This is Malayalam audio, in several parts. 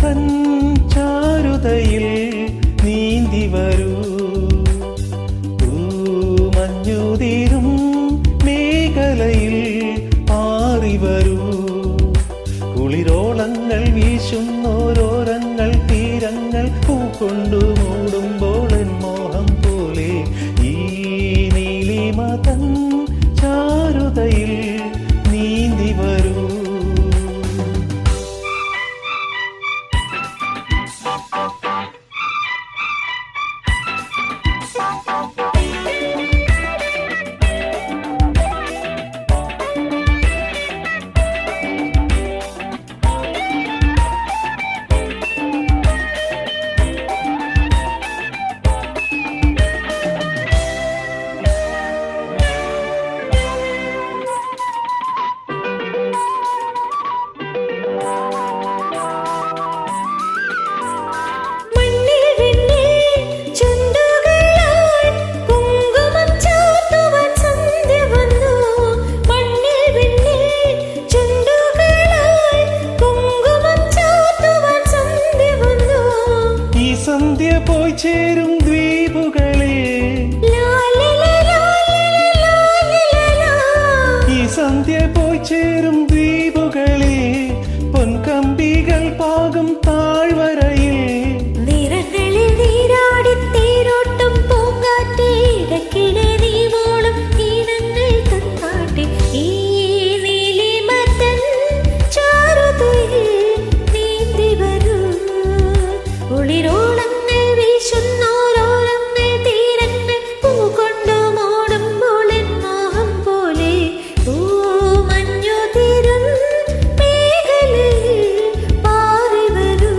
തൻ ചാരുതയിൽ നീന്തി വരൂ. മഞ്ഞുതീരും മേഖലയിൽ പാറിവരൂ. കുളിരോളങ്ങൾ വീശുന്നോരോരങ്ങൾ തീരങ്ങൾ പൂക്കൊണ്ടു മൂടുമ്പോൾ എൻ മോഹം പോലെ ഈ നീലിമ തൻ ചാരുതയിൽ നീന്തി വരൂ. സന്ധ്യ പോയി ചേരും ദ്വീപുകളെ, ഈ സന്ധ്യ പോയി ചേരും ദ്വീപുകളെ, പൊൻകമ്പികൾ പാകും താഴ്വരയിൽ നിറങ്ങളിൽ നീരാടി തേരോട്ടം പൂങ്കാറ്റെ ഇടയ്ക്കിടെ നീ മോളും ഈണങ്ങൾ തന്നാട്ടെ ഈ നീലിമ തൻ ചാരുതയിൽ നീന്തി വരൂ. ഒളിരോളങ്ങൾ വീശുന്നോരോരങ്ങൾ തീരങ്ങൾ പൂകൊണ്ടു മൂടുമ്പോൾ എൻ മോഹം പോലെ മഞ്ഞുതീരും മേഖലയിൽ പാറിവരൂ.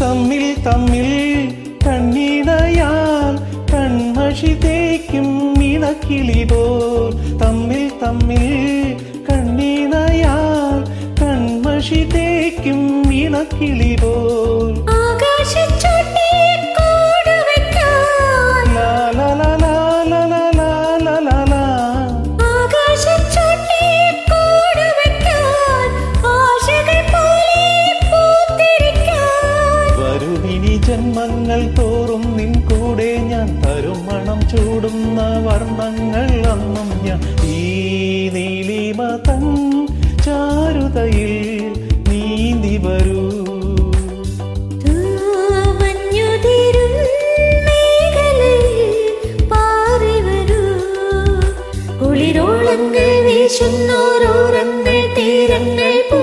തമ്മിൽ തമ്മിൽ കണ്ണീണയാൽ കൺമഷി തേക്കും ഇണക്കിളി പോൽ. തമ്മിൽ തമ്മിൽ കണ്ണീണയാൽ കൺമഷി തേക്കും ഇണക്കിളി പോൽ. ജന്മങ്ങൾ തോറും നിൻ കൂടെ ഞാൻ തരും മണം ചൂടുന്ന വർണ്ണങ്ങൾ അന്നും ഞാൻ ഈ നീലിമ തൻ ചാരുതയിൽ നീന്തി വരൂ. മഞ്ഞുതീരും മേഖലയിൽ പാറിവരൂ. കുളിരോളങ്ങൾ വീശുന്നോരോരങ്ങൾ തീരങ്ങൾ പൂ